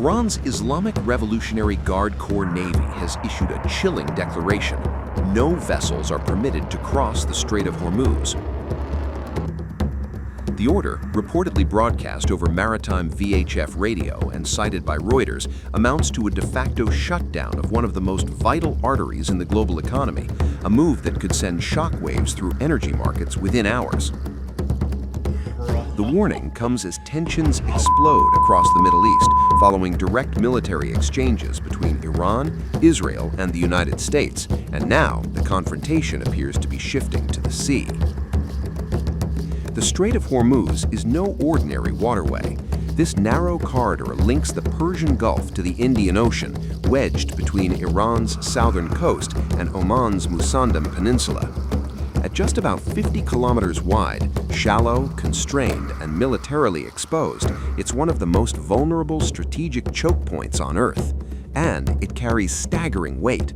Iran's Islamic Revolutionary Guard Corps Navy has issued a chilling declaration. No vessels are permitted to cross the Strait of Hormuz. The order, reportedly broadcast over maritime VHF radio and cited by Reuters, amounts to a de facto shutdown of one of the most vital arteries in the global economy, a move that could send shockwaves through energy markets within hours. The warning comes as tensions explode across the Middle East following direct military exchanges between Iran, Israel, and the United States, and now the confrontation appears to be shifting to the sea. The Strait of Hormuz is no ordinary waterway. This narrow corridor links the Persian Gulf to the Indian Ocean, wedged between Iran's southern coast and Oman's Musandam Peninsula. At just about 50 kilometers wide, shallow, constrained, and militarily exposed, it's one of the most vulnerable strategic choke points on Earth. And it carries staggering weight.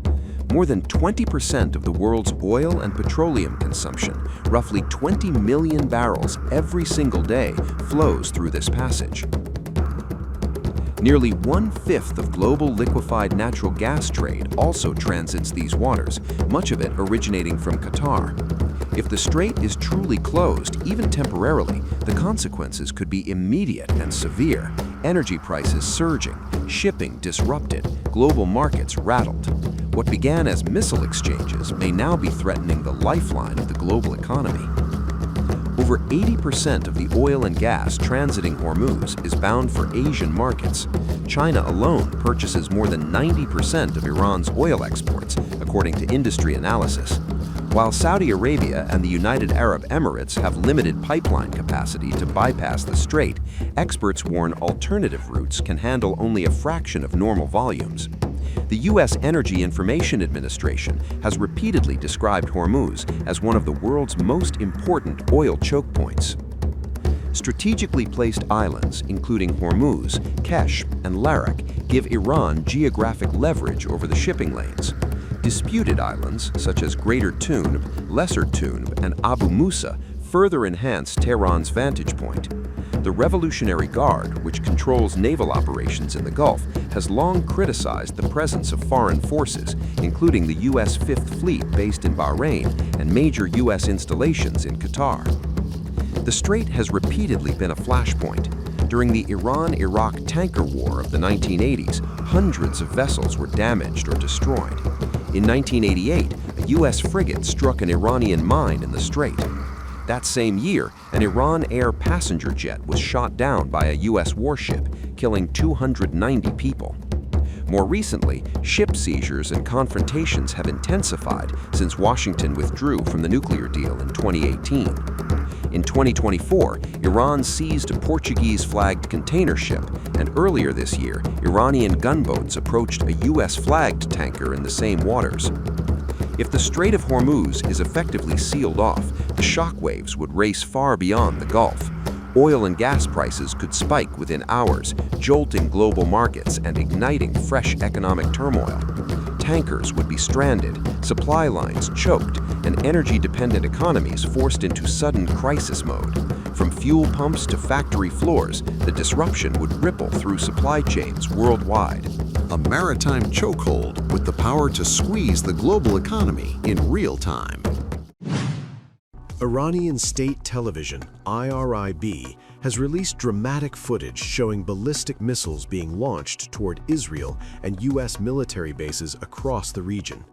More than 20% of the world's oil and petroleum consumption, roughly 20 million barrels every single day, flows through this passage. Nearly 1/5 of global liquefied natural gas trade also transits these waters, much of it originating from Qatar. If the strait is truly closed, even temporarily, the consequences could be immediate and severe. Energy prices surging, shipping disrupted, global markets rattled. What began as missile exchanges may now be threatening the lifeline of the global economy. Over 80% of the oil and gas transiting Hormuz is bound for Asian markets. China alone purchases more than 90% of Iran's oil exports, according to industry analysis. While Saudi Arabia and the United Arab Emirates have limited pipeline capacity to bypass the strait, experts warn alternative routes can handle only a fraction of normal volumes. The U.S. Energy Information Administration has repeatedly described Hormuz as one of the world's most important oil choke points. Strategically placed islands, including Hormuz, Kesh, and Larak, give Iran geographic leverage over the shipping lanes. Disputed islands, such as Greater Tunb, Lesser Tunb, and Abu Musa, further enhance Tehran's vantage point. The Revolutionary Guard, which controls naval operations in the Gulf, has long criticized the presence of foreign forces, including the U.S. Fifth Fleet based in Bahrain and major U.S. installations in Qatar. The strait has repeatedly been a flashpoint. During the Iran-Iraq tanker war of the 1980s, hundreds of vessels were damaged or destroyed. In 1988, a U.S. frigate struck an Iranian mine in the strait. That same year, an Iran Air passenger jet was shot down by a U.S. warship, killing 290 people. More recently, ship seizures and confrontations have intensified since Washington withdrew from the nuclear deal in 2018. In 2024, Iran seized a Portuguese-flagged container ship, and earlier this year, Iranian gunboats approached a U.S.-flagged tanker in the same waters. If the Strait of Hormuz is effectively sealed off, the shockwaves would race far beyond the Gulf. Oil and gas prices could spike within hours, jolting global markets and igniting fresh economic turmoil. Tankers would be stranded, supply lines choked, and energy-dependent economies forced into sudden crisis mode. From fuel pumps to factory floors, the disruption would ripple through supply chains worldwide. A maritime chokehold with the power to squeeze the global economy in real time. Iranian state television, IRIB, has released dramatic footage showing ballistic missiles being launched toward Israel and U.S. military bases across the region.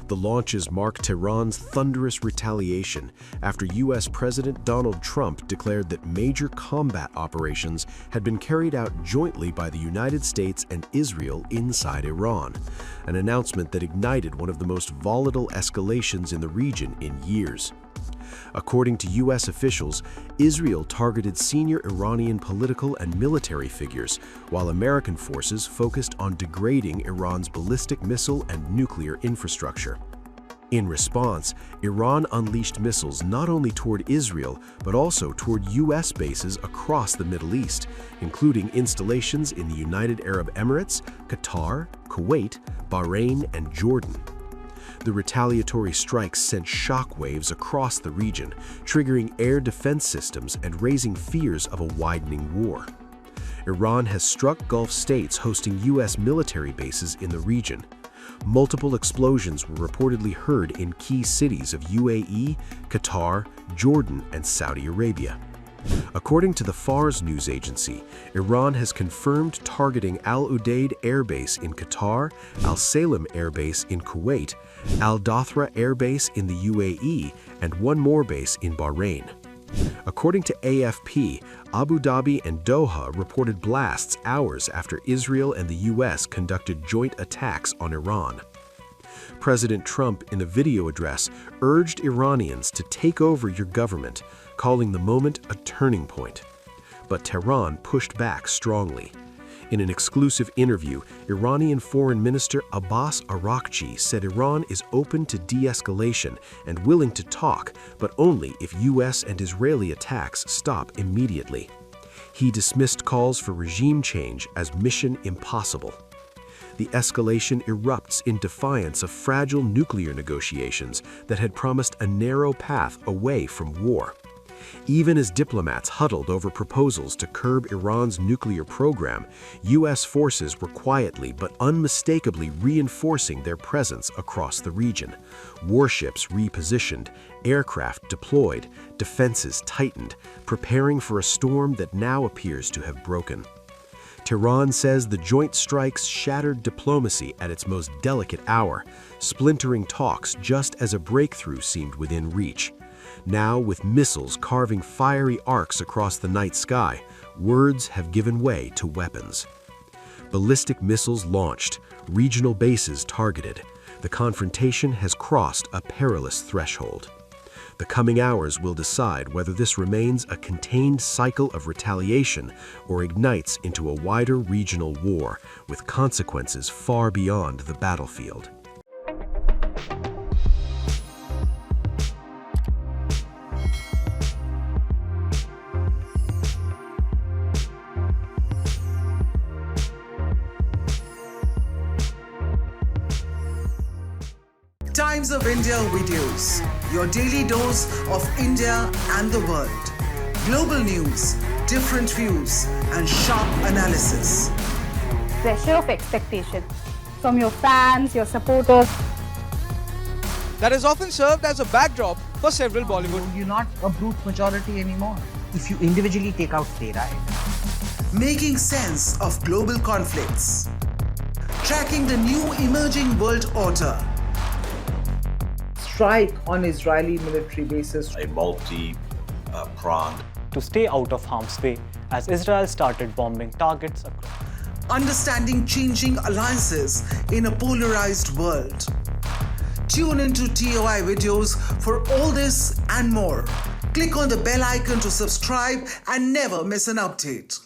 The launches mark Tehran's thunderous retaliation after U.S. President Donald Trump declared that major combat operations had been carried out jointly by the United States and Israel inside Iran, an announcement that ignited one of the most volatile escalations in the region in years. According to U.S. officials, Israel targeted senior Iranian political and military figures, while American forces focused on degrading Iran's ballistic missile and nuclear infrastructure. In response, Iran unleashed missiles not only toward Israel, but also toward U.S. bases across the Middle East, including installations in the United Arab Emirates, Qatar, Kuwait, Bahrain, and Jordan. The retaliatory strikes sent shockwaves across the region, triggering air defense systems and raising fears of a widening war. Iran has struck Gulf states hosting U.S. military bases in the region. Multiple explosions were reportedly heard in key cities of UAE, Qatar, Jordan, and Saudi Arabia. According to the Fars news agency, Iran has confirmed targeting Al Udeid Air Base in Qatar, Al Salem Air Base in Kuwait, Al Dothra Air Base in the UAE, and one more base in Bahrain. According to AFP, Abu Dhabi and Doha reported blasts hours after Israel and the U.S. conducted joint attacks on Iran. President Trump, in a video address, urged Iranians to take over your government, calling the moment a turning point. But Tehran pushed back strongly. In an exclusive interview, Iranian Foreign Minister Abbas Araghchi said Iran is open to de-escalation and willing to talk, but only if U.S. and Israeli attacks stop immediately. He dismissed calls for regime change as mission impossible. The escalation erupts in defiance of fragile nuclear negotiations that had promised a narrow path away from war. Even as diplomats huddled over proposals to curb Iran's nuclear program, U.S. forces were quietly but unmistakably reinforcing their presence across the region. Warships repositioned, aircraft deployed, defenses tightened, preparing for a storm that now appears to have broken. Tehran says the joint strikes shattered diplomacy at its most delicate hour, splintering talks just as a breakthrough seemed within reach. Now, with missiles carving fiery arcs across the night sky, words have given way to weapons. Ballistic missiles launched, regional bases targeted. The confrontation has crossed a perilous threshold. The coming hours will decide whether this remains a contained cycle of retaliation or ignites into a wider regional war with consequences far beyond the battlefield. Times of India videos, your daily dose of India and the world. Global news, different views, and sharp analysis. Pressure of expectation from your fans, your supporters. That is often served as a backdrop for several Bollywood. You're not a brute majority anymore if you individually take out their right. Making sense of global conflicts. Tracking the new emerging world order. Strike on Israeli military bases. A multi-pronged. To stay out of harm's way as Israel started bombing targets across. Understanding changing alliances in a polarized world. Tune into TOI videos for all this and more. Click on the bell icon to subscribe and never miss an update.